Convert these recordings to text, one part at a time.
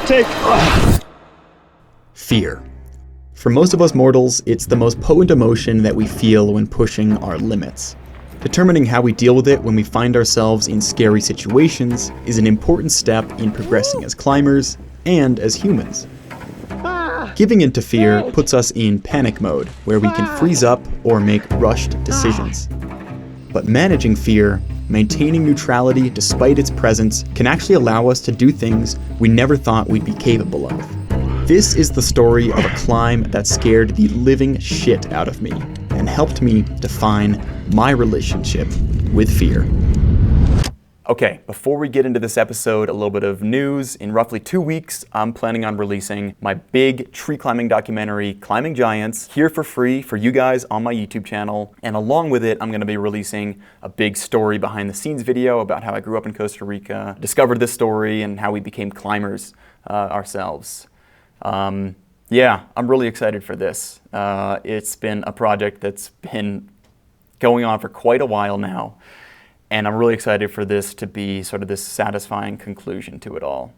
take. Fear. For most of us mortals, it's the most potent emotion that we feel when pushing our limits. Determining how we deal with it when we find ourselves in scary situations is an important step in progressing as climbers and as humans. Giving into fear puts us in panic mode, where we can freeze up or make rushed decisions. But managing fear, maintaining neutrality despite its presence, can actually allow us to do things we never thought we'd be capable of. This is the story of a climb that scared the living shit out of me and helped me define my relationship with fear. Okay, before we get into this episode, a little bit of news. In roughly 2 weeks, I'm planning on releasing my big tree climbing documentary, Climbing Giants, here for free for you guys on my YouTube channel. And along with it, I'm gonna be releasing a big story behind the scenes video about how I grew up in Costa Rica, discovered this story, and how we became climbers ourselves. Yeah, I'm really excited for this. It's been a project that's been going on for quite a while now. And I'm really excited for this to be sort of this satisfying conclusion to it all.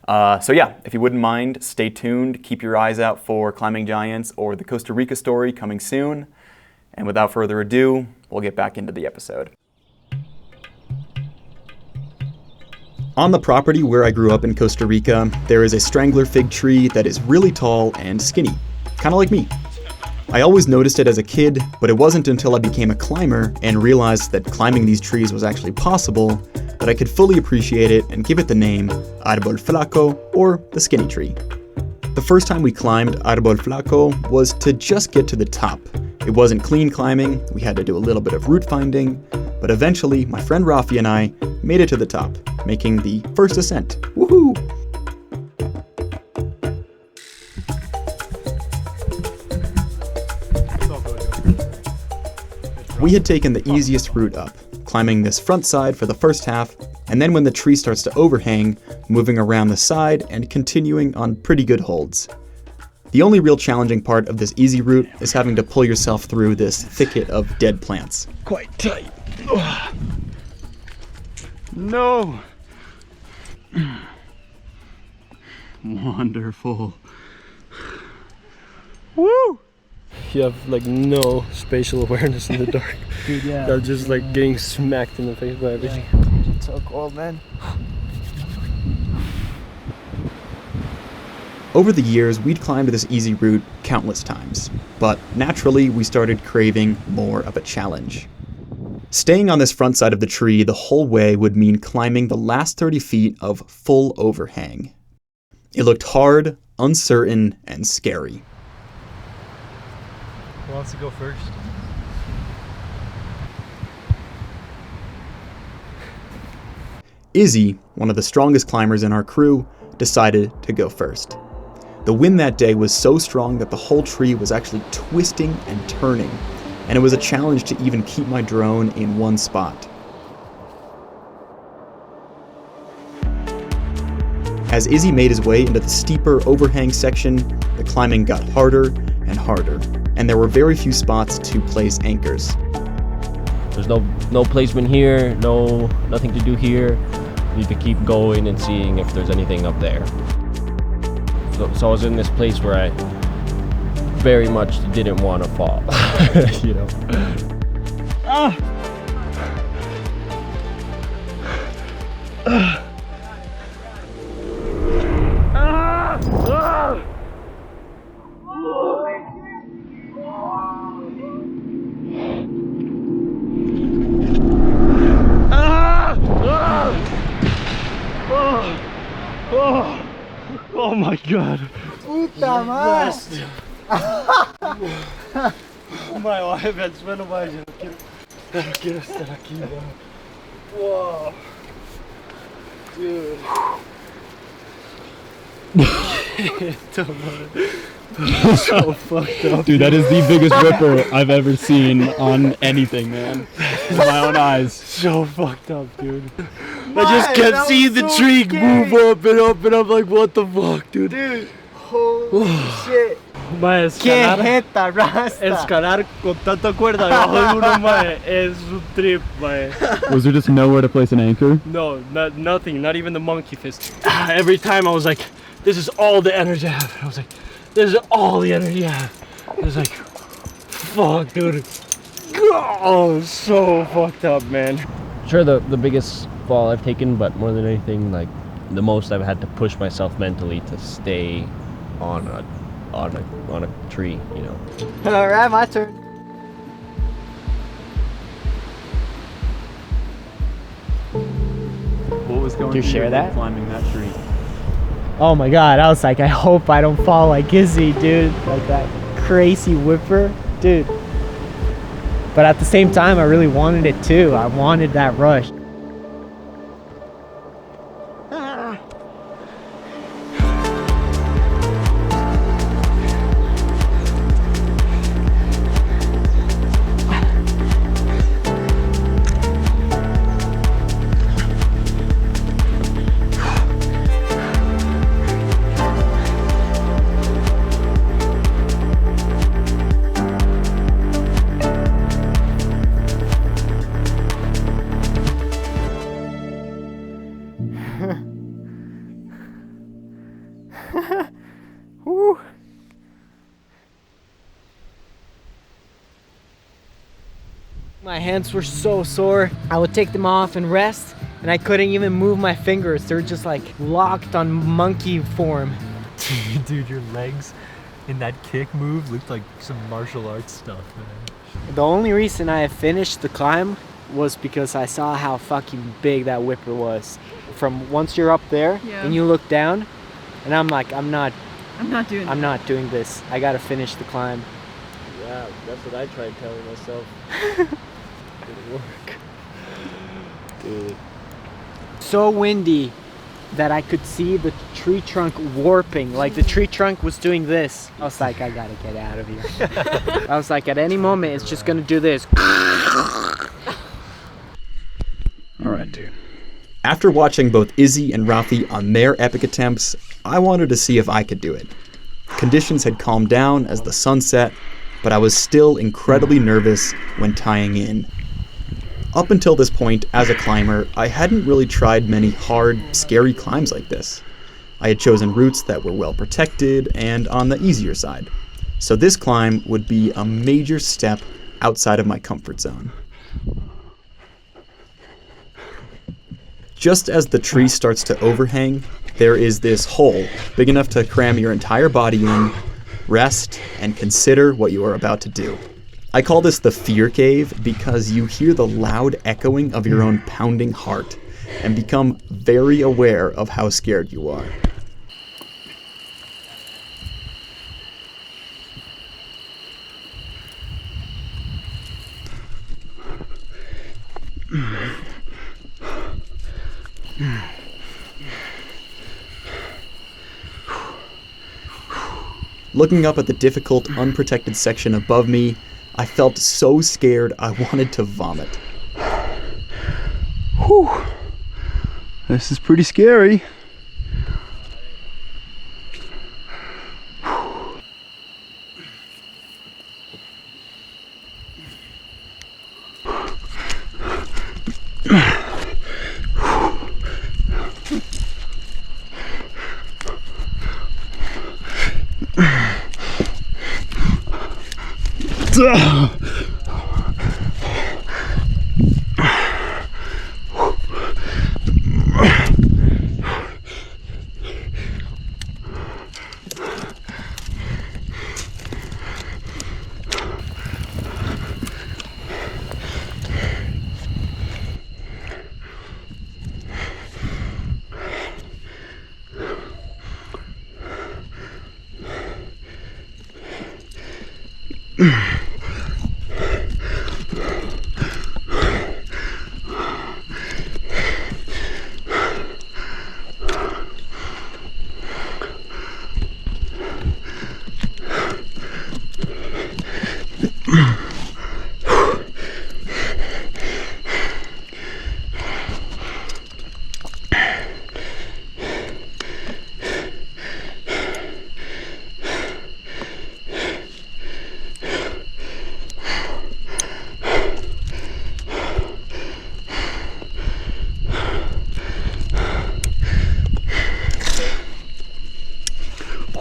So yeah, if you wouldn't mind, stay tuned. Keep your eyes out for Climbing Giants or the Costa Rica story coming soon. And without further ado, we'll get back into the episode. On the property where I grew up in Costa Rica, there is a strangler fig tree that is really tall and skinny, kind of like me. I always noticed it as a kid, but it wasn't until I became a climber and realized that climbing these trees was actually possible that I could fully appreciate it and give it the name Árbol Flaco, or the skinny tree. The first time we climbed Árbol Flaco was to just get to the top. It wasn't clean climbing, we had to do a little bit of route finding, but eventually my friend Rafi and I made it to the top, making the first ascent. Woohoo! We had taken the easiest route up, climbing this front side for the first half, and then when the tree starts to overhang, moving around the side and continuing on pretty good holds. The only real challenging part of this easy route is having to pull yourself through this thicket of dead plants. Quite tight. No. Wonderful. Woo! You have like no spatial awareness in the dark. Dude, yeah. They're just like getting smacked in the face by everything. Yeah. It's so cold, man. Over the years, we'd climbed this easy route countless times, but naturally we started craving more of a challenge. Staying on this front side of the tree the whole way would mean climbing the last 30 feet of full overhang. It looked hard, uncertain, and scary. Who wants to go first? Izzy, one of the strongest climbers in our crew, decided to go first. The wind that day was so strong that the whole tree was actually twisting and turning, and it was a challenge to even keep my drone in one spot. As Izzy made his way into the steeper overhang section, the climbing got harder and harder, and there were very few spots to place anchors. There's no placement here, nothing to do here. You need to keep going and seeing if there's anything up there. So I was in this place where I very much didn't want to fall, you know. Oh my god. Puta madre. My wife had suelo más. Yo no quiero estar aquí, bro. Wow. Dude. So fucked up. Dude, that is the biggest ripper I've ever seen on anything, man. With my own eyes. So fucked up, dude. I just kept seeing the tree move up and up, and I'm like, what the fuck, dude? Dude, holy shit. Mae, Qué jeta, rasta. escalar con tanta cuerda debajo de uno, mae, es un trip, mae. Was there just nowhere to place an anchor? No, nothing, not even the monkey fist. Every time I was like, this is all the energy I have. And I was like, this is all the energy I have. It was like, fuck, dude. Oh, so fucked up, man. Sure, the biggest fall I've taken, but more than anything, like the most I've had to push myself mentally to stay on a tree, you know. All right, my turn. What was going Do you through your share head that? climbing that tree? Oh my god, I was like, I hope I don't fall like Izzy, dude. Like that crazy whipper, dude. But at the same time, I really wanted it too. I wanted that rush. Woo. My hands were so sore. I would take them off and rest, and I couldn't even move my fingers. They were just like locked on monkey form. Dude, your legs in that kick move looked like some martial arts stuff, man. The only reason I finished the climb was because I saw how fucking big that whipper was. From once you're up there and you look down, and I'm like, I'm not doing this. I gotta finish the climb. Yeah, that's what I tried telling myself. Didn't work. Dude. So windy that I could see the tree trunk warping. Like the tree trunk was doing this. I was like, I gotta get out of here. I was like, at any moment, it's just gonna do this. All right, dude. After watching both Izzy and Rafi on their epic attempts, I wanted to see if I could do it. Conditions had calmed down as the sun set, but I was still incredibly nervous when tying in. Up until this point, as a climber, I hadn't really tried many hard, scary climbs like this. I had chosen routes that were well protected and on the easier side. So this climb would be a major step outside of my comfort zone. Just as the tree starts to overhang, there is this hole big enough to cram your entire body in, rest, and consider what you are about to do. I call this the fear cave because you hear the loud echoing of your own pounding heart and become very aware of how scared you are. Looking up at the difficult, unprotected section above me, I felt so scared I wanted to vomit. Whew. This is pretty scary.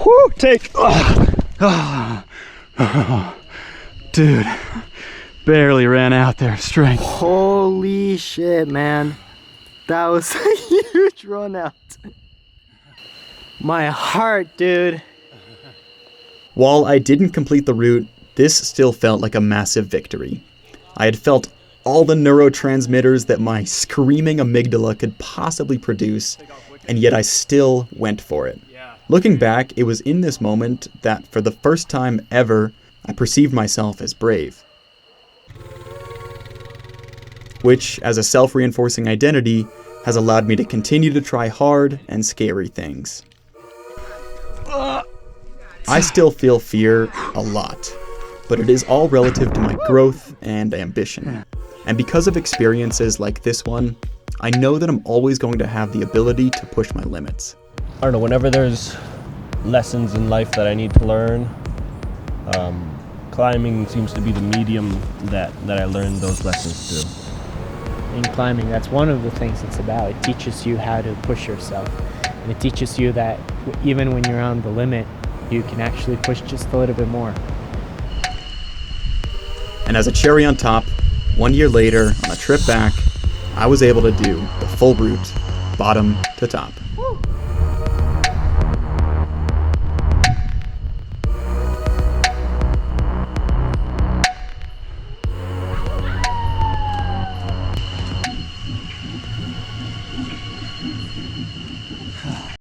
Woo, take. Dude, barely ran out there strength. Holy shit, man. That was a huge run out. My heart, dude. While I didn't complete the route, this still felt like a massive victory. I had felt all the neurotransmitters that my screaming amygdala could possibly produce, and yet I still went for it. Looking back, it was in this moment that, for the first time ever, I perceived myself as brave. Which, as a self-reinforcing identity, has allowed me to continue to try hard and scary things. I still feel fear a lot, but it is all relative to my growth and ambition. And because of experiences like this one, I know that I'm always going to have the ability to push my limits. I don't know, whenever there's lessons in life that I need to learn, climbing seems to be the medium that I learn those lessons through. In climbing, that's one of the things it's about. It teaches you how to push yourself. And it teaches you that even when you're on the limit, you can actually push just a little bit more. And as a cherry on top, 1 year later, on a trip back, I was able to do the full route, bottom to top.